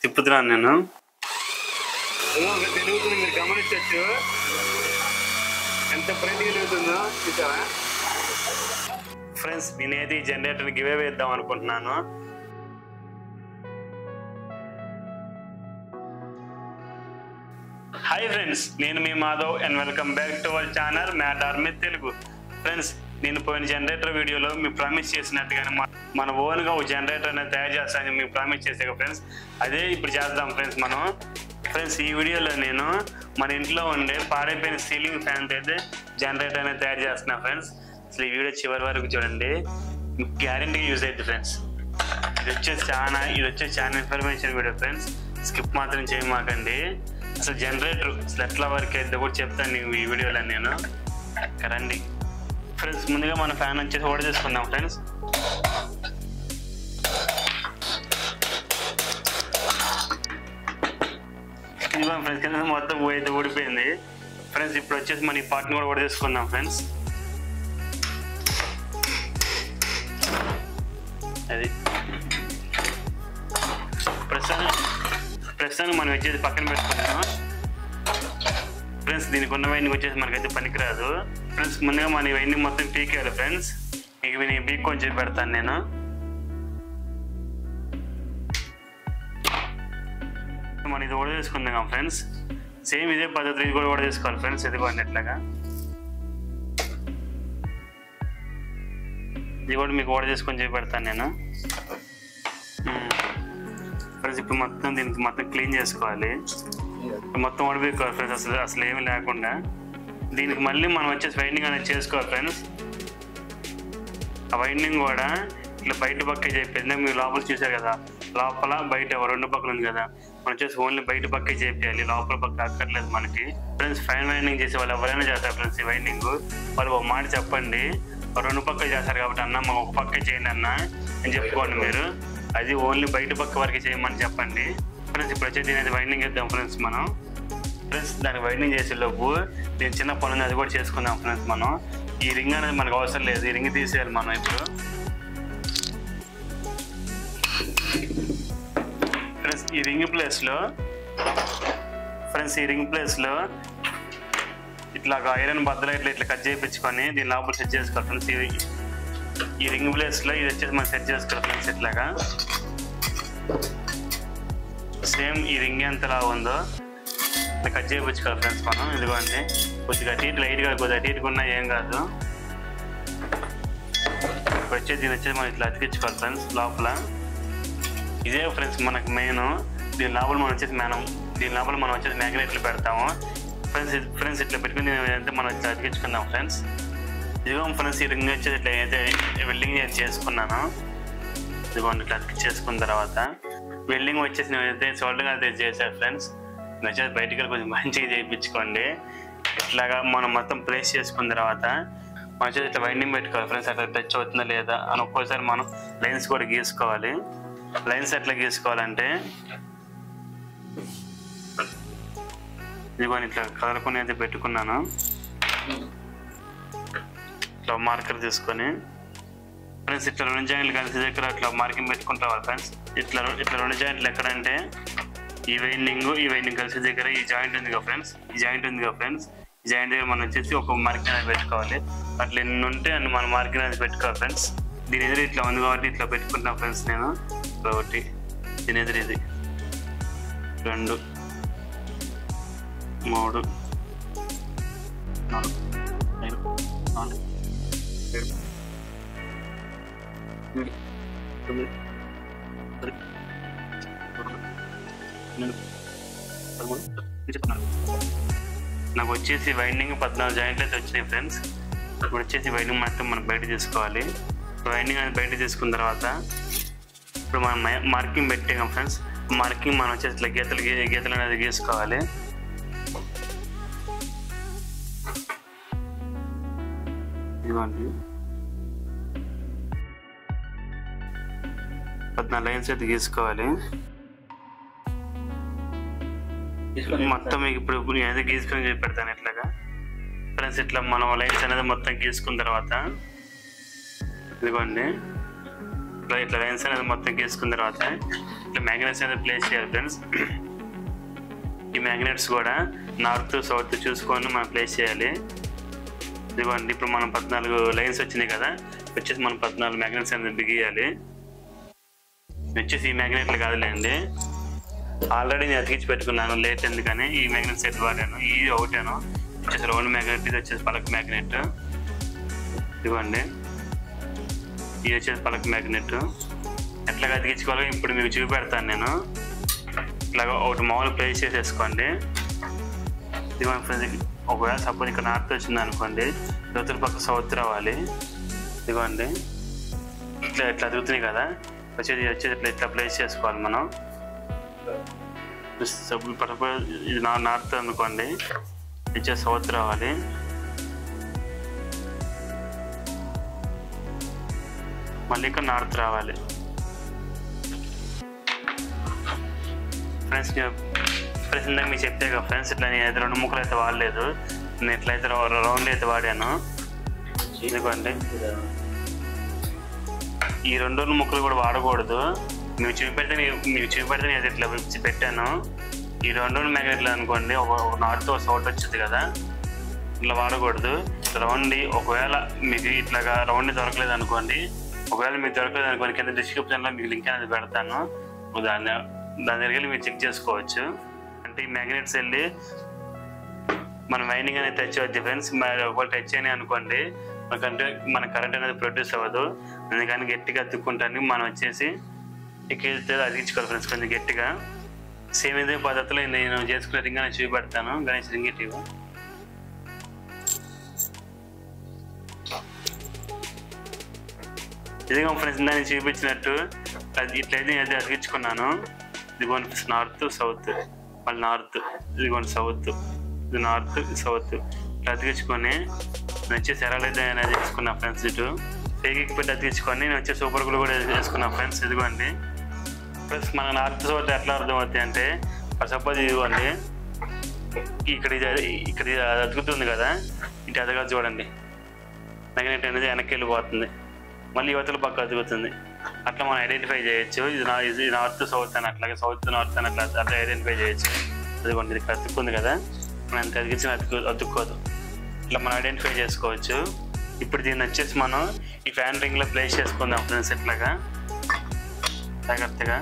తిప్పుతున్నాను నేను. తిరుగుతుంది, మీరు గమనించవచ్చు ఎంత ఫ్రెండ్గా తిరుగుతుందో చూసారా ఫ్రెండ్స్. నేనైతే ఈ జనరేటర్ గివ్ అవే ఇద్దాం అనుకుంటున్నాను. హాయ్ ఫ్రెండ్స్, నేను మీ Madhav and welcome back to our channel mat army Telugu. Friends, నేను పోయిన జనరేటర్ వీడియోలో మీకు ప్రామిస్ చేసినట్టుగానే మన ఓన్గా ఒక జనరేటర్ అనేది తయారు చేస్తానని మీకు ప్రామిస్ చేసాను ఫ్రెండ్స్. అదే ఇప్పుడు చేద్దాం ఫ్రెండ్స్ మనం. ఫ్రెండ్స్, ఈ వీడియోలో నేను మన ఇంట్లో ఉండే పాడైపోయిన సీలింగ్ ఫ్యాన్ అయితే జనరేటర్ అనేది తయారు చేస్తున్నాను ఫ్రెండ్స్. అసలు ఈ వీడియో చివరి వరకు చూడండి, మీకు గ్యారెంటీగా యూజ్ అవుతుంది ఫ్రెండ్స్. ఇది వచ్చేసి చాలా ఇన్ఫర్మేషన్ వీడియో ఫ్రెండ్స్. స్కిప్ మాత్రం చేయమాకండి. అసలు జనరేటర్ అసలు ఎట్లా వర్క్ అయితే కూడా చెప్తాను ఈ వీడియోలో నేను. రండి ఫ్రెండ్స్, ముందుగా మన ఫ్యాన్ వచ్చేసి ఓడ చేసుకుందాం ఫ్రెండ్స్. ఇదిగో ఫ్రెండ్స్, కింద మొత్తం అయితే ఊడిపోయింది ఫ్రెండ్స్. ఇప్పుడు వచ్చేసి మన ఈ పార్ట్ని కూడా ఓడ చేసుకుందాం ఫ్రెండ్స్. అది ప్రస్తుతానికి మనం వచ్చేసి పక్కన పెట్టుకున్నాము ఫ్రెండ్స్. దీనికి ఉన్న వైండింగ్ వచ్చేసి మనకైతే పనికిరాదు ఫ్రెండ్స్. ముందుగా మన ఈ వైండింగ్ మొత్తం పీకేయాలి ఫ్రెండ్స్. ఇవి నేను పీక్ కొంచెం పెడతాను నేను. మనం ఇది కూడా చేసుకుందాం ఫ్రెండ్స్. సేమ్ ఇదే పద్ధతి ఇది కూడా చేసుకోవాలి ఫ్రెండ్స్. ఇది కూడా ఎట్లాగా ఇది కూడా మీకు ఓడ చేసుకొని పెడతాను నేను ఫ్రెండ్స్. ఇప్పుడు మొత్తం దీనికి మొత్తం క్లీన్ చేసుకోవాలి, మొత్తం ఓడిపోవాలి ఫ్రెండ్స్. అసలు ఏమీ లేకుండా దీనికి మళ్ళీ మనం వచ్చేసి వైండింగ్ అనేది చేసుకోవాలి ఫ్రెండ్స్. ఆ వైండింగ్ కూడా ఇట్లా బయట పక్కే చెప్పేది. మీరు లోపల చూసారు కదా, లోపల బయట రెండు పక్కలు ఉంది కదా, మనం వచ్చేసి ఓన్లీ బయట పక్కే చెప్పేయాలి, లోపల పక్క అక్కర్లేదు మనకి ఫ్రెండ్స్. ఫైన్ వైండింగ్ చేసే వాళ్ళు ఎవరైనా చేస్తారు ఫ్రెండ్స్. ఈ వైండింగ్ వాళ్ళు ఒక మాట చెప్పండి, రెండు పక్కలు చేస్తారు కాబట్టి అన్న మాకు ఒక పక్కే చేయండి అన్న అని చెప్పుకోండి మీరు. అది ఓన్లీ బయట పక్క వరకు చేయమని చెప్పండి ఫ్రెండ్స్. ఇప్పుడు వచ్చేది దీని వైండింగ్ ఇద్దాం ఫ్రెండ్స్ మనం. ఫ్రెండ్స్, దానికి వైండింగ్ చేసే లోపు దీని చిన్న పనులు అది కూడా చేసుకుందాం ఫ్రెండ్స్ మనం. ఈ రింగ్ అనేది మనకు అవసరం లేదు, ఈ రింగ్ తీసేయాలి మనం ఇప్పుడు ఫ్రెండ్స్. ఈ రింగ్ ప్లేస్లో ఇట్లా ఐరన్ బద్దలు ఇట్లా కట్ చేయించుకొని దీని లోపల సెట్ చేసుకోవాలి ఫ్రెండ్స్. ఈ రింగ్ ప్లేస్లో ఇది వచ్చేసి మనం సెట్ చేసుకోవాలి ఫ్రెండ్స్. ఇట్లాగా సేమ్ ఈ రింగ్ ఎంతలా ఉందో ఇట్లా కట్ చేయించుకోవాలి ఫ్రెండ్స్ మనం. ఇదిగోండి, కొద్దిగా అటు ఇటు లైట్గా కొద్దిగా అటు ఇటుగా ఉన్నా ఏం కాదు. ఇప్పుడు వచ్చేసి దీని వచ్చేసి మనం ఇట్లా అతికించుకోవాలి ఫ్రెండ్స్ లోపల. ఇదే ఫ్రెండ్స్ మనకు మెయిన్. దీని లోపల మనం వచ్చేసి మ్యాగ్నెట్లు పెడతాము ఫ్రెండ్స్. ఇట్లా పెట్టుకుని అంటే మనం ఇట్లా అతికించుకుందాం ఫ్రెండ్స్. ఇదిగో ఫ్రెండ్స్, ఈ రింగ్ వచ్చేసి ఇట్లా అయితే వెల్డింగ్ చేసుకున్నాను. ఇదిగోండి, ఇట్లా అతికించేసుకున్న తర్వాత వెల్డింగ్ వచ్చేసి నేనైతే షోల్డర్ అయితే చేశాను ఫ్రెండ్స్. వచ్చేసి బయటికి కొంచెం మంచిగా చేయించుకోండి. ఇట్లాగా మనం మొత్తం ప్లేస్ చేసుకున్న తర్వాత మనం వచ్చేసి ఇట్లా వైండింగ్ పెట్టుకోవాలి ఫ్రెండ్స్. అట్లా టచ్ అవుతుందా లేదా అని ఒక్కోసారి మనం లైన్స్ కూడా గీసుకోవాలి. లైన్స్ ఎట్లా గీసుకోవాలంటే ఇదిగోని ఇట్లా కదలకొని అయితే పెట్టుకున్నాను. ఇట్లా మార్కర్ తీసుకొని ఫ్రెండ్స్ ఇట్లా రెండు జాయింట్లు కలిసి దగ్గర అట్లా మార్కింగ్ పెట్టుకుంటూ రావాలి ఫ్రెండ్స్. ఇట్లా రెండు జాయింట్లు ఎక్కడంటే ఈ వైండింగ్ కలిసి దగ్గర ఈ జాయింట్ ఉంది కదా ఫ్రెండ్స్. ఈ జాయింట్ దగ్గర మనం వచ్చేసి ఒక మార్కింగ్ అనేది పెట్టుకోవాలి. అట్లా ఎన్ని ఉంటే అన్ని మనం మార్కింగ్ అనేది పెట్టుకోవాలి ఫ్రెండ్స్. దీని ఎదురు ఇట్లా ఉంది కాబట్టి ఇట్లా పెట్టుకుంటాను ఫ్రెండ్స్ నేను. ఒకటి దీని ఎదురు ఇది 2 3 4 5 6 7 8 9 10 నాకు వచ్చేసి వైండింగ్ 14 జాయింట్లు అయితే వచ్చినాయి ఫ్రెండ్స్. ఇప్పుడు వచ్చేసి వైండింగ్ మొత్తం మనం బయట తీసుకోవాలి. వైండింగ్ అనేది బయట తీసుకున్న తర్వాత ఇప్పుడు మనం మార్కింగ్ పెట్టాం ఫ్రెండ్స్. మార్కింగ్ మనం వచ్చేసి ఇట్లా గీతలు అనేది గీసుకోవాలి. ఇదిగోండి, 14 లైన్స్ అయితే గీసుకోవాలి మొత్తం. మీకు ఇప్పుడు నేనైతే గీసుకొని పెడతాను ఇట్లాగా ఫ్రెండ్స్. ఇట్లా మనం లైన్స్ అనేది మొత్తం గీసుకున్న తర్వాత ఇదిగోండి ఇట్లా లైన్స్ అనేది మొత్తం గీసుకున్న తర్వాత ఇట్లా మ్యాగ్నెట్స్ అనేది ప్లేస్ చేయాలి ఫ్రెండ్స్. ఈ మ్యాగ్నెట్స్ కూడా నార్త్ సౌత్ చూసుకొని మనం ప్లేస్ చేయాలి. ఇదిగోండి ఇప్పుడు మనం 14 లైన్స్ వచ్చినాయి కదా, వచ్చేసి మనం 14 మ్యాగ్నెట్స్ అనేది బిగియాలి. వచ్చేసి ఈ మ్యాగ్నెట్లు కాదులేండి, ఆల్రెడీ నేను అతికించి పెట్టుకున్నాను లేట్ ఎందుకని ఈ మ్యాగ్నెట్ సెట్ వాడాను. ఇది ఒకటేను వచ్చేసి రౌండ్ మ్యాగ్నెట్, ఇది వచ్చేసి పలక్ మ్యాగ్నెట్. ఇదిగోండి ఇది వచ్చేసి పలక్ మ్యాగ్నెట్. ఎట్లాగా అతికించుకోవాలో ఇప్పుడు మీకు చూపెడతాను నేను. ఇట్లాగా ఒకటి మామూలు ప్లేస్ చేసేసుకోండి. ఇదిగోండి ఒకవేళ సపోజ్ ఇక్కడ నార్త్ వచ్చింది అనుకోండి, యువతల పక్క సౌత్ రావాలి. ఇదిగోండి ఇట్లా అతుకుతున్నాయి కదా, వచ్చేది ఇట్లా ప్లేస్ చేసుకోవాలి మనం. ఇది నార్త్ అనుకోండి, వచ్చే సౌత్ రావాలి. మళ్ళీ ఇక్కడ నార్త్ రావాలి. ఫ్రెండ్స్ ఇందాక మీకు చెప్పే కదా ఫ్రెండ్స్, ఇట్లా నేను అయితే 2 ముక్కలు అయితే వాడలేదు, నేను ఎట్లయితే రౌండ్ అయితే వాడాను. ఎందుకంటే ఈ 2 ముక్కలు కూడా వాడకూడదు. మీకు చూపెడితే నేను ఇట్లా పెట్టాను. ఈ 2 మ్యాగ్నెట్లు అనుకోండి, ఒక నార్త్ సౌత్ వచ్చింది కదా, ఇట్లా వాడకూడదు. రౌండ్ ఒకవేళ మీకు ఇట్లాగా రౌండ్ దొరకలేదు అనుకోండి, కింద డిస్క్రిప్షన్లో మీకు లింక్ అనేది పెడతాను, దాని దగ్గరికి వెళ్ళి మీరు చెక్ చేసుకోవచ్చు. అంటే ఈ మ్యాగ్నెట్స్ వెళ్ళి మన వైండింగ్ అనేది టచ్ అవుద్ది ఫ్రెండ్స్. ఒకవేళ టచ్ అయినాయి అనుకోండి మన కరెంట్ అనేది ప్రొడ్యూస్ అవ్వదు. అందుకని గట్టిగా అతుక్కుంటాను మనం వచ్చేసి ఎక్కితే అతికించుకోవాలి ఫ్రెండ్స్ కొంచెం గట్టిగా. సేమ్ ఇదే పద్ధతిలో నేను చేసుకునే రింగ్ అనేది చూపెడతాను. గణేష్ రింగ్ టీవీ ఇదిగో ఫ్రెండ్స్ నేను చూపించినట్టు అది ఇట్లయితే అది అతికించుకున్నాను. ఇదిగోండి నార్త్ సౌత్, మళ్ళీ నార్త్, ఇదిగోండి సౌత్, ఇది నార్త్ సౌత్ ఇట్లా అతికించుకొని నేను వచ్చేసి ఎరాలైతే అనేది తీసుకున్నా ఫ్రెండ్స్. ఇటు పేగికి పెట్టి అతికించుకొని నేను వచ్చే సూపర్ గ్లూ కూడా వేసుకున్నా ఫ్రెండ్స్. ఇదిగోండి ప్లస్ మన నార్త్ సౌత్ ఎట్లా అర్థమవుతాయి అంటే, సపోజ్ ఇదిగోండి ఇక్కడ ఇది అతుకుతుంది కదా, ఇటు అదగా చూడండి మ్యాగ్నెట్ అనేది వెనక్కి వెళ్ళిపోతుంది, మళ్ళీ యువతల పక్క అతుకుతుంది. అట్లా మనం ఐడెంటిఫై చేయొచ్చు. ఇది నార్త్ సౌత్ అని, అట్లాగే సౌత్ నార్త్ అని అట్లా ఐడెంటిఫై చేయొచ్చు. అదిగోండి ఇది అతుక్కుంది కదా, మనం ఎంత అతికించిన అతుక్కోదు, ఇట్లా మనం ఐడెంటిఫై చేసుకోవచ్చు. ఇప్పుడు దీన్ని వచ్చేసి మనం ఈ ఫ్యాన్ రింగ్లో ప్లేస్ చేసుకుందాం ఫ్రెండ్స్. ఇట్లాగా జాగ్రత్తగా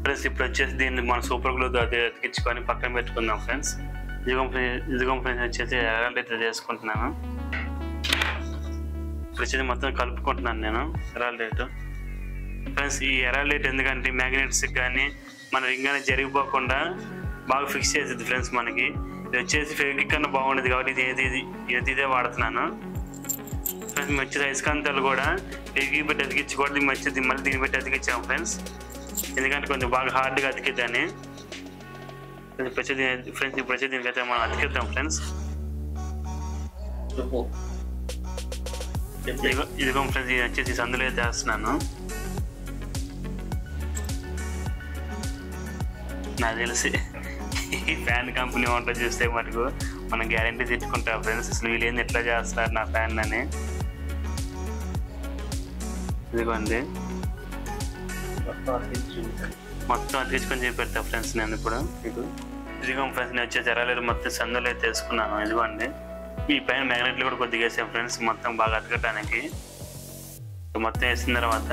ఫ్రెండ్స్. ఇప్పుడు వచ్చేసి దీన్ని మనం సూపర్ గ్లూ అతికించుకొని పక్కన పెట్టుకుందాం ఫ్రెండ్స్. ఇదిగో ఫ్రెండ్స్ వచ్చేసి ఎరాల్డైతే చేసుకుంటున్నాను. ఇప్పుడు వచ్చేసి మొత్తం కలుపుకుంటున్నాను నేను ఎరాల్డైట్ ఫ్రెండ్స్. ఈ ఎరాల్డైట్ ఎందుకంటే మ్యాగ్నెట్స్ కానీ మన రింగ్ అనేది జరిగిపోకుండా బాగా ఫిక్స్ చేసేది ఫ్రెండ్స్. మనకి ఇది వచ్చేసి ఫెవిక్విక్ కన్నా బాగుండేది కాబట్టి ఇదే వాడుతున్నాను ఫ్రెండ్స్. మేము వచ్చేసి అయస్కాంతాలు కూడా ఫెవిక్విక్ పెట్టి అతికించకూడదు, వచ్చేది మళ్ళీ దీన్ని పెట్టి అతికించాము ఫ్రెండ్స్, ఎందుకంటే కొంచెం బాగా హార్డ్గా అతికిద్దని ఫ్రెండ్స్. ఇప్పుడు వచ్చేది దీనికైతే మనం అతికిద్దాం ఫ్రెండ్స్. ఇదిగో ఫ్రెండ్స్ ఇది వచ్చేసి సందులో అయితే వేస్తున్నాను. నాకు తెలిసి ఈ ఫ్యాన్ కంపెనీ వంట చూస్తే మటుకు మనం గ్యారంటీ తెచ్చుకుంటాం ఫ్రెండ్స్. అసలు వీళ్ళు ఏంది ఎట్లా చేస్తారు నా ఫ్యాన్ అని. ఇదిగోండి మొత్తం అతికించుకొని చూపెడతా ఫ్రెండ్స్ నేను ఇప్పుడు మీకు. ఇదిగో ఫ్రెండ్స్ నేను వచ్చేసి ఎరాలేరు మొత్తం సందులో అయితే వేసుకున్నాను. ఇదిగోండి ఈ పైన మ్యాగ్నెట్లు కూడా కొద్దిగా వేసాం ఫ్రెండ్స్, మొత్తం బాగా అతకటానికి. మొత్తం వేసిన తర్వాత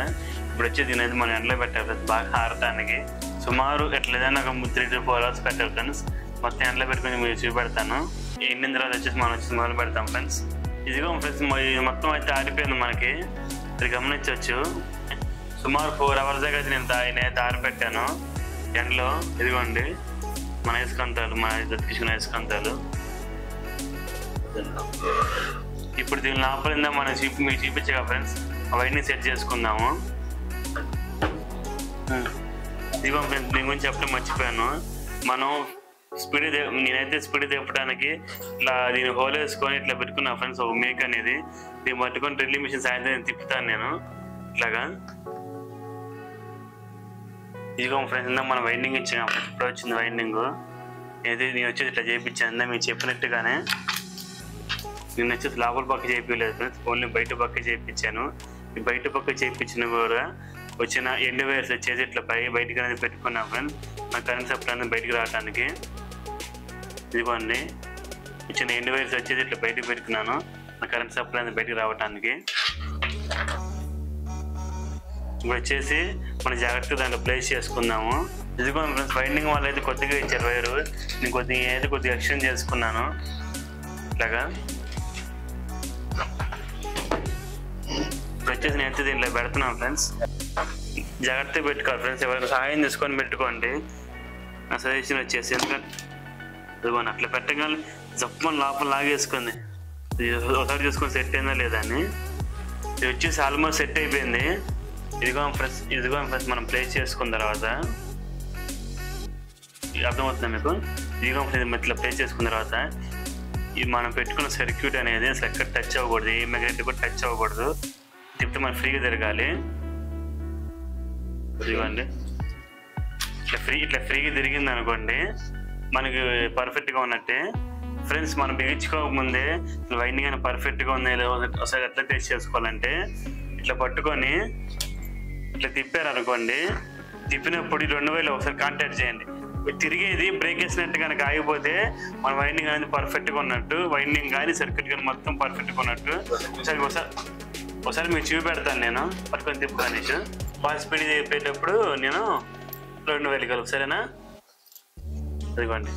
ఇప్పుడు వచ్చి దీని అయితే మనం ఎండలో పెట్టాలి ఫ్రెండ్స్, బాగా ఆరటానికి. సుమారు ఎట్లేదైనా ఒక 3 to 4 hours పెట్టాలి ఫ్రెండ్స్. మొత్తం ఎండలో పెట్టుకుని మీరు చూపెడతాను. ఎండిన తర్వాత వచ్చేసి మనం వచ్చేసి మొదలు పెడతాం ఫ్రెండ్స్. ఇదిగో ఫ్రెండ్స్ మొత్తం అయితే ఆరిపోయింది మనకి, ఇది గమనించవచ్చు. సుమారు 4 hours దాకా నేనైతే ఆరిపెట్టాను ఎండలో. ఇదిగోండి మన అయస్కాంతాలు, మన దతికించుకున్న అయస్కాంతాలు. ఇప్పుడు దీన్ని లోపలిందా మనం మీకు చూపించగా ఫ్రెండ్స్ అవన్నీ సెట్ చేసుకుందాము. ఇదిగో ఫ్రెండ్స్ దీని గురించి చెప్పడం మర్చిపోయాను. మనం నేనైతే స్పీడ్ తిప్పడానికి ఇట్లా దీన్ని హోల్ వేసుకొని ఇట్లా పెట్టుకున్నా ఫ్రెండ్స్, ఒక మేక్ అనేది. దీన్ని పట్టుకొని డ్రిల్లింగ్ మిషన్ సాయంత్రం తిప్పుతాను నేను ఇట్లాగా. ఇదిగో ఫ్రెండ్స్ ఇందా మనం వైండింగ్ ఇచ్చాము ఫ్రెండ్స్, ఇప్పుడు వచ్చింది వైండింగ్. నేను వచ్చేసి ఇట్లా చేయించాను ఇందా మీరు చెప్పినట్టుగానే. నేను వచ్చేసి లోపల పక్క చేయించలేదు ఫ్రెండ్స్, ఓన్లీ బయట పక్క చేయించాను. ఈ బయట పక్క చేయించిన కూడా వచ్చిన ఎండ్ వైర్స్ వచ్చేసి ఇట్లా బయటకు అనేది పెట్టుకున్నాను ఫ్రెండ్స్, నా కరెంట్ సప్లై అనేది బయటకు రావడానికి. ఇదిగోండి వచ్చిన ఎండ్ వైర్స్ వచ్చేసి ఇట్లా బయటకు పెట్టుకున్నాను, నా కరెంట్ సప్లై అనేది బయటకు రావడానికి. ఇప్పుడు వచ్చేసి మనం జాగ్రత్తగా దాంట్లో ప్లేస్ చేసుకుందాము. ఇదిగోండి ఫ్రెండ్స్, వైండింగ్ వాళ్ళు అయితే కొద్దిగా ఇచ్చారు వైరు, నేను కొద్దిగా ఎక్స్టెండ్ చేసుకున్నాను ఇట్లాగా. ఇప్పుడు వచ్చేసి నేను అయితే దీంట్లో పెడుతున్నాను ఫ్రెండ్స్, జాగ్రత్తగా పెట్టుకోవాలి ఫ్రెండ్స్, ఎవరైనా సహాయం తీసుకొని పెట్టుకోండి నా సజెషన్ వచ్చేసి. ఎందుకంటే ఇదిగోండి అట్లా పెట్టగానే జప్పని లోపల లాగేసుకుంది, ఒకసారి చూసుకొని సెట్ అయిందా లేదా అని. ఇది వచ్చేసి ఆల్మోస్ట్ సెట్ అయిపోయింది. ఇదిగో ఫ్రెండ్స్ మనం ప్లేస్ చేసుకున్న తర్వాత అర్థమవుతుంది మీకు. ఇదిగో ఫ్రెండ్స్ ఇట్లా ప్లేస్ చేసుకున్న తర్వాత ఇది మనం పెట్టుకున్న సర్క్యూట్ అనేది అసలు ఎక్కడ టచ్ అవ్వకూడదు, ఏ మ్యాగ్నెట్ కూడా టచ్ అవ్వకూడదు, తిప్పితే మనం ఫ్రీగా తిరగాలి. ఇదిగోండి ఇట్లా ఫ్రీగా తిరిగింది అనుకోండి మనకి పర్ఫెక్ట్గా ఉన్నట్టే ఫ్రెండ్స్. మనం బిగించుకోకముందే వైండింగ్ అయినా పర్ఫెక్ట్గా ఉంది ఒకసారి ఎట్లా టెస్ట్ చేసుకోవాలంటే ఇట్లా పట్టుకొని ఇట్లా తిప్పారు అనుకోండి, తిప్పినప్పుడు ఈ 2 వైర్లు ఒకసారి కాంటాక్ట్ చేయండి. తిరిగేది బ్రేక్ వేసినట్టు కనుక ఆగిపోతే మన వైండింగ్ అనేది పర్ఫెక్ట్గా ఉన్నట్టు, వైండింగ్ కానీ సర్క్యూట్ కానీ మొత్తం పర్ఫెక్ట్గా ఉన్నట్టు. ఒకసారి మీకు చూపెడతాను నేను పట్టుకొని తిప్పుతాను. ఫాస్ట్ స్పీడ్ చెప్పేటప్పుడు నేను 2 వైర్లు కలుపు, సరేనా? అదిగోండి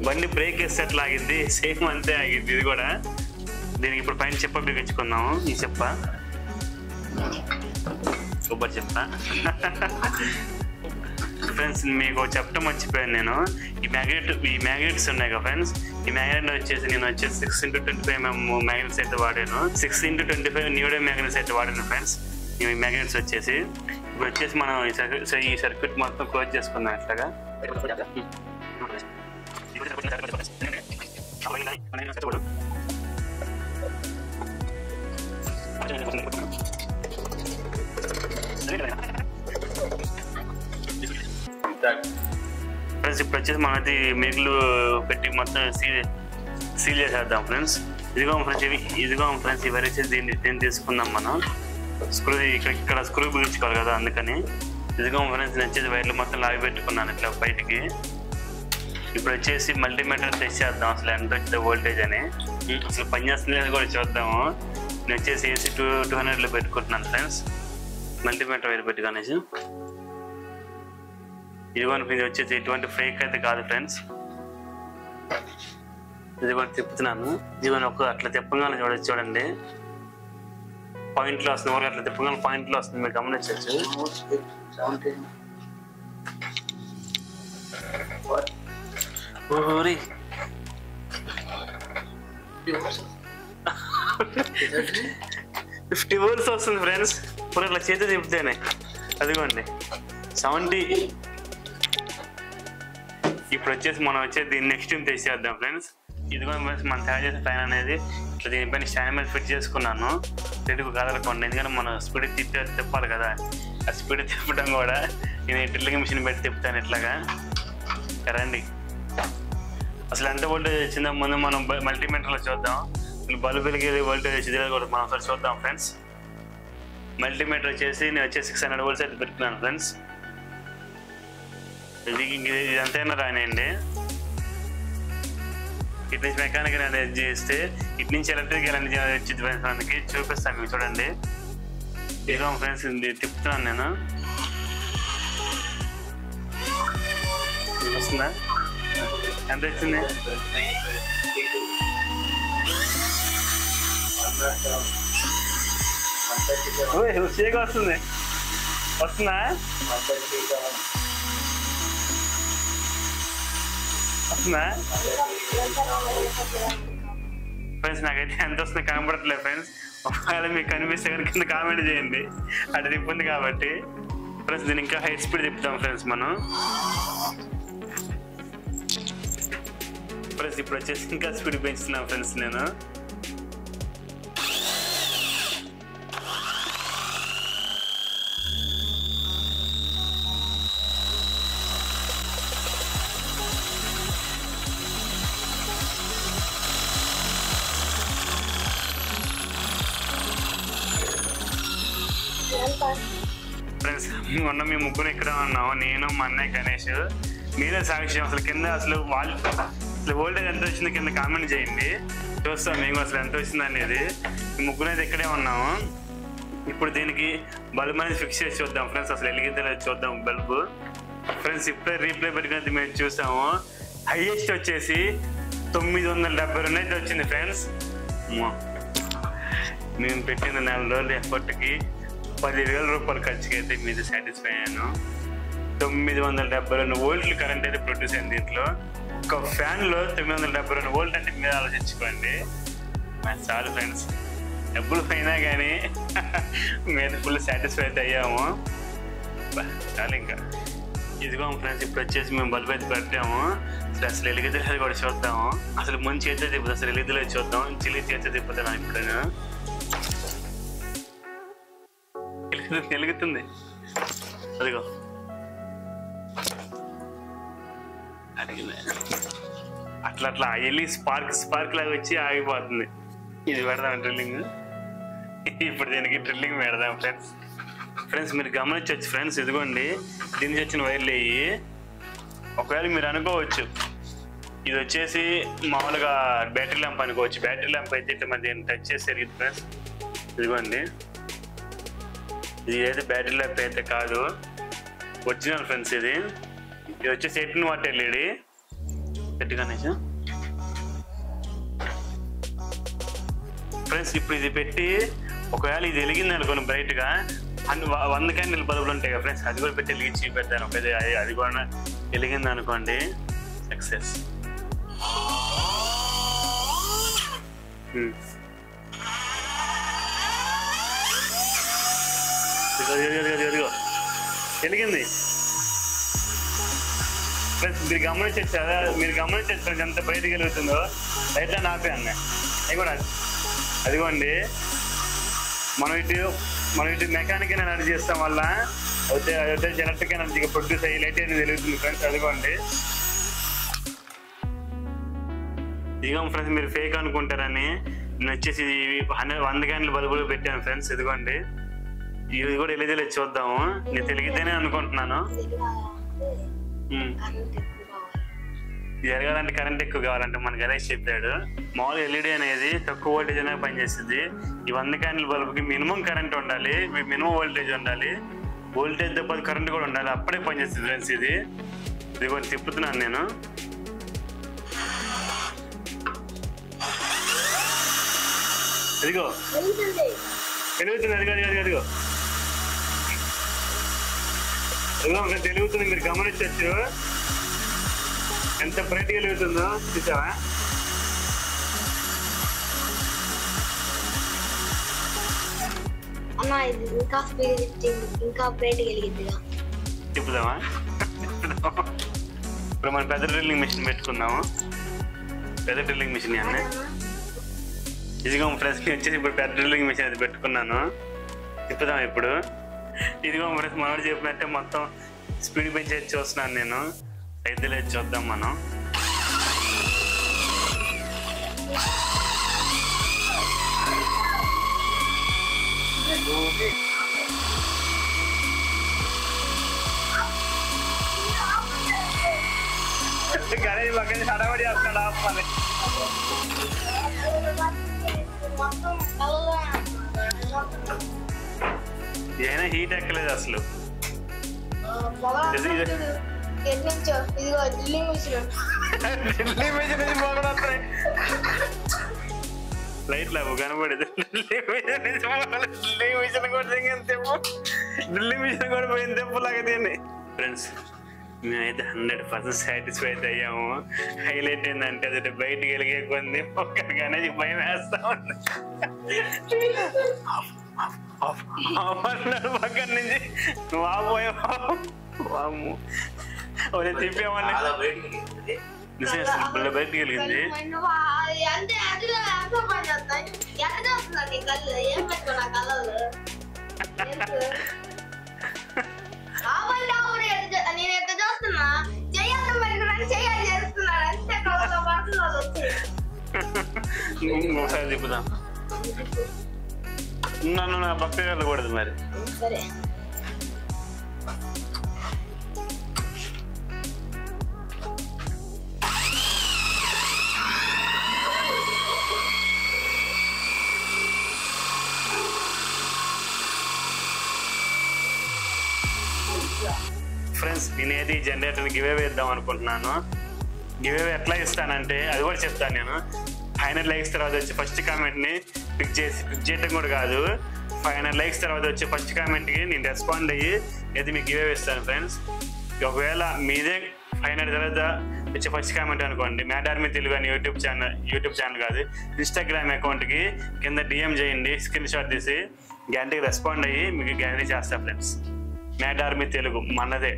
బండి బ్రేక్ వేస్తే ఎట్లా ఆగిద్ది సేమ్ అంతే ఆగిద్ది ఇది కూడా. దీనికి ఇప్పుడు పైన చెప్ప బిగించుకుందాము. ఈ చెప్ప సూపర్ చెప్ప ఫ్రెండ్స్. మీకు చెప్పడం మర్చిపోయాను నేను, ఈ మ్యాగ్నెట్స్ ఉన్నాయి కదా ఫ్రెండ్స్, ఈ మ్యాగ్నెట్ వచ్చేసి నేను 6x25mm మ్యాగ్నెట్స్ అయితే వాడాను, 6x25 న్యూడే మ్యాగ్నెట్స్ అయితే వాడాను ఫ్రెండ్స్. ఈ మ్యాగ్నెట్స్ వచ్చేసి ఇప్పుడు వచ్చేసి మనం ఈ సర్క్యూట్ మొత్తం క్లోజ్ చేసుకుందాం ఇట్లాగా. ఫ్రెండ్స్ ఇప్పుడు వచ్చేసి మనది మిగులు పెట్టి మొత్తం సీల్ చేసేద్దాం ఫ్రెండ్స్. ఇదిగో ఫ్రెండ్స్ ఇవన్నీ వచ్చేసి దీన్ని తీసుకుందాం మనం. ఇక్కడ స్క్రూ బిగించుకోవాలి కదా, అందుకని ఇదిగో ఫ్రెండ్స్ నేను వచ్చేసి వైర్లు మొత్తం లాగి పెట్టుకున్నాను ఇట్లా బయటికి. ఇప్పుడు వచ్చేసి మల్టీమీటర్ టెస్ట్ చేద్దాం అసలు ఎంత వచ్చిందో వోల్టేజ్ అని, అసలు పనిచేస్తుంది లేదు కూడా చూద్దాము. నేను వచ్చేసి AC 200లో పెట్టుకుంటున్నాను ఫ్రెండ్స్, మల్టీమీటర్ వైర్ పెట్టుకునేసి. ఇదిగోని ఇది వచ్చేసి ఎటువంటి ఫేక్ అయితే కాదు ఫ్రెండ్స్. ఇదిగోని తిప్పుతున్నాను, ఇదిగోని అట్లా తిప్పగానే చూడండి పాయింట్లో వస్తుంది, ఊరికి అట్లా తిప్పగానే పాయింట్లో వస్తుంది, మీరు గమనించవచ్చు. ఓరి 50 volts వస్తుంది ఫ్రెండ్స్, ఇప్పుడు ఇట్లా చేతి తిప్పుతేనే. అదిగోండి 70. ఇప్పుడు వచ్చేసి మనం దీన్ని నెక్స్ట్ తెచ్చేద్దాం ఫ్రెండ్స్. ఇదిగో ఫ్రెండ్స్ మనం తయారు చేసిన ఫ్యాన్ అనేది ఇట్లా దీనిపైన స్టాండ్ మీద ఫిట్ చేసుకున్నాను, రెడ్కు కదలకుండా. ఎందుకంటే మనం స్పీడ్ తిప్పాలి కదా, ఆ స్పీడ్ తిప్పడం కూడా నేను డ్రిల్లింగ్ మిషన్ పెట్టి తిప్పుతాను ఇట్లాగా. రండి అసలు ఎంత వోల్టేజ్ వచ్చిందో ముందు మనం మల్టీమీటర్లో చూద్దాం. బల్బు వెలిగేది వోల్టేజ్ వచ్చింది కూడా మనం ఒకసారి చూద్దాం ఫ్రెండ్స్. మల్టీమీటర్ వచ్చేసి నేను 600 volts అయితే పెట్టుకున్నాను ఫ్రెండ్స్. ఇది ఎంతైనా రానియండి. ఇటు నుంచి మెకానికల్ ఎనర్జీ చేస్తే ఇటు నుంచి ఎలక్ట్రికల్ ఎనర్జీ వచ్చింది ఫ్రెండ్స్. మనకి చూపిస్తాను మీకు చూడండి. ఇదిగో ఫ్రెండ్స్ ఇది తిప్పుతున్నాను నేను, వస్తుందా? ఎంత వచ్చింది? హుషేగా వస్తుంది, వస్తుందా? వస్తుందా ఫ్రెండ్స్? నాకైతే ఎంత వస్తుంది కనబడట్లేదు ఫ్రెండ్స్. ఒకవేళ మీకు కనిపిస్తే కనుక కామెంట్ చేయండి. అటు తిప్పుంది కాబట్టి ఫ్రెండ్స్. దీన్ని ఇంకా హై స్పీడ్ తిప్పుతాం ఫ్రెండ్స్ మనం. ఫ్రెండ్స్ ఇప్పుడు వచ్చేసి ఇంకా స్పీడ్ పెంచుతున్నాం ఫ్రెండ్స్ నేను. ఫ్రెండ్స్ మొన్న మేము ముగ్గురు ఇక్కడ ఉన్నాము, నేను మా అన్నయ్య గణేష్. మీరే సాక్ష్యం. అసలు కింద అసలు వాళ్ళు అసలు వోల్టేజ్ ఎంత వచ్చింది కింద కామెంట్ చేయండి, చూస్తాం మేము అసలు ఎంత వచ్చింది అనేది. ముగ్గురు అయితే ఇక్కడే ఉన్నాము. ఇప్పుడు దీనికి బల్బ్ అనేది ఫిక్స్ చేసి చూద్దాం ఫ్రెండ్స్, అసలు వెలిగిద్దా చూద్దాం బల్బు. ఫ్రెండ్స్ ఇప్పుడే రీప్లే పెట్టుకునేది మేము చూసాము. హైయెస్ట్ వచ్చేసి 972 అయితే వచ్చింది ఫ్రెండ్స్. నేను పెట్టిన 4 రోజుల ఎఫర్ట్కి 10,000 రూపాయలు ఖర్చుకి అయితే మీద సాటిస్ఫై అయ్యాను. 972 వోల్ట్లు కరెంట్ అయితే ప్రొడ్యూస్ అయింది దీంట్లో. ఒక ఫ్యాన్లో 972 వోల్ట్ అంటే మీరు ఆలోచించుకోండి. చాలు ఫ్రెండ్స్, డబ్బులు పోయినా కానీ మేము ఫుల్ సాటిస్ఫై అయితే అయ్యాము. చాలు ఇంకా. ఇదిగో ఫ్రెండ్స్ ఇప్పుడు వచ్చేసి మేము బల్బ్ అయితే పెట్టాము. అసలు వెలిగిద్దలేదు కూడా చూద్దాము. అసలు మంచి చేస్తే తిప్పుతుంది, అసలు వెలిగిద్దలేదు చూద్దాం. చిల్లి చేస్తే తిప్పుతాను ఇప్పుడు. వెలుగుతుంది అదిగో. అట్లా అట్లా వెళ్ళి స్పార్క్ లాగా వచ్చి ఆగిపోతుంది. ఇది పెడదాం డ్రిల్లింగ్. ఇప్పుడు దీనికి డ్రిల్లింగ్ పెడదాం ఫ్రెండ్స్ మీరు గమనించవచ్చు ఫ్రెండ్స్. ఇదిగోండి దీనికి వచ్చిన వైర్లు అయ్యి. ఒకవేళ మీరు అనుకోవచ్చు ఇది వచ్చేసి మామూలుగా బ్యాటరీ ల్యాంప్ అనుకోవచ్చు. బ్యాటరీ ల్యాంప్ అయితే ఇట్లా మరి దీన్ని టచ్ చేసి జరిగింది ఫ్రెండ్స్. ఇదిగోండి ఇది అయితే బ్యాటరీ ల్యాంప్ అయితే కాదు, ఒరిజినల్ ఫ్రెండ్స్. ఇది వచ్చేసి 18 వాట్ ఎల్ఈడి. పెట్టగానే ఫ్రెండ్స్ ఇప్పుడు ఇది పెట్టి ఒకవేళ ఇది వెలిగింది అనుకోండి బ్రైట్గా, 100 క్యాండిల్ బల్బులు ఉంటాయి కదా ఫ్రెండ్స్, అది కూడా పెట్టి వెలిగించి చూపెడతాను. అది కూడా వెలిగింది అనుకోండి సక్సెస్. అదిగో వెలిగింది ఫ్రెండ్స్. మీరు గమనించచ్చు ఫ్రెండ్స్ ఎంత బయటకు వెలుగుతుందో. లైట్లా నాపే అన్నాయి అవి కూడా. అదిగోండి మనం ఇటు మెకానిక్ ఎనర్జీ చేస్తాం వల్ల అయితే ఎలక్ట్రిక్ ఎనర్జీగా ప్రొడ్యూస్ అయ్యి లైట్ అనేది వెలుగుతుంది ఫ్రెండ్స్. అదిగోండి ఇదిగో ఫ్రెండ్స్ మీరు ఫేక్ అనుకుంటారని నేను వచ్చేసి 100 క్యాండిల్ బల్బులు పెట్టాను ఫ్రెండ్స్. ఇదిగోండి ఇది కూడా వెలిగేది చూద్దాము. నేను తెలిగితేనే అనుకుంటున్నాను. ఇది ఎరగాలంటే కరెంట్ ఎక్కువ కావాలంటే మన గణేష్ చెప్పాడు. మామూలు ఎల్ఈడి అనేది తక్కువ వోల్టేజ్ అనేది పనిచేస్తుంది. ఈ 100 క్యాండిల్ బల్బుకి మినిమం కరెంట్ ఉండాలి, మినిమం వోల్టేజ్ ఉండాలి, వోల్టేజ్తో పాటు కరెంట్ కూడా ఉండాలి, అప్పుడే పనిచేస్తుంది ఫ్రెండ్స్. ఇది కొంచెం తిప్పుతున్నాను నేను. అదిగో వెలుగుతుంది. అదిగో తెలుగుతుంది. మీరు గమనించవచ్చు ఎంత బ్రైట్గా వెలుగుతుందో. చూసావా? తిప్పుదామా? ఇప్పుడు మనం పెద్ద డ్రిల్లింగ్ మిషన్ పెట్టుకున్నాము. పెద్ద డ్రిల్లింగ్ మిషన్ అన్నీ ఇదిగో ఫ్రెండ్స్. వచ్చేసి ఇప్పుడు పెద్ద డ్రిల్లింగ్ మిషన్ అది పెట్టుకున్నాను. తిప్పుదాం ఇప్పుడు. ఇదిగో ఫ్రెండ్స్ మనోడు చెప్పినట్టే మొత్తం స్పీడ్ పెంచేది చూస్తున్నాను నేను. అయితే లేదు చూద్దాం మనం. గణేష్ పక్కన హడావడి చేస్తున్నాడు ఆపమని. ఏమైనా హీట్ ఎక్కలేదు అసలు. లైట్ లేవు కనబడేది. డ్రిల్లింగ్ మిషన్ కూడా పోయింది తెప్పులాగా దీన్ని. ఫ్రెండ్స్ మేమైతే 100% సాటిస్ఫై అయితే అయ్యాము. హైలైట్ ఏంటంటే అది బయటికి వెళ్ళగే కొంది ఒక్కడిగానే భయం వేస్తా ఉంది. పక్కన నుంచి నువ్వు ఆపోయావు తిప్పేమన్నా బయటికి వెళ్ళింది. ఒకసారి తిప్పుదాం. నన్ను నా పక్కకి వెళ్ళకూడదు మరి. సరే ఫ్రెండ్స్, నేనేది జనరేటర్ గివ్ అవే ఇద్దాం అనుకుంటున్నాను. గివ్ అవే ఎట్లా ఇస్తానంటే అది కూడా చెప్తాను. నేను 500 లైక్స్ తర్వాత వచ్చి ఫస్ట్ కామెంట్ని పిక్ చేయటం కూడా కాదు, 500 లైక్స్ తర్వాత వచ్చి ఫస్ట్ కామెంట్కి నేను రెస్పాండ్ అయ్యి అయితే మీకు గివ్ అవే ఇస్తాను ఫ్రెండ్స్. ఒకవేళ మీదే 500 తర్వాత వచ్చి ఫస్ట్ కామెంట్ అనుకోండి, మ్యాడ్ ఆర్మీ తెలుగు అని యూట్యూబ్ ఛానల్ కాదు, ఇన్స్టాగ్రామ్ అకౌంట్కి కింద DM చేయండి, స్క్రీన్ షాట్ తీసి గ్యారంటీకి రెస్పాండ్ అయ్యి మీకు గ్యారంటీ చేస్తా ఫ్రెండ్స్. మ్యాడ్ ఆర్మీ తెలుగు మనదే.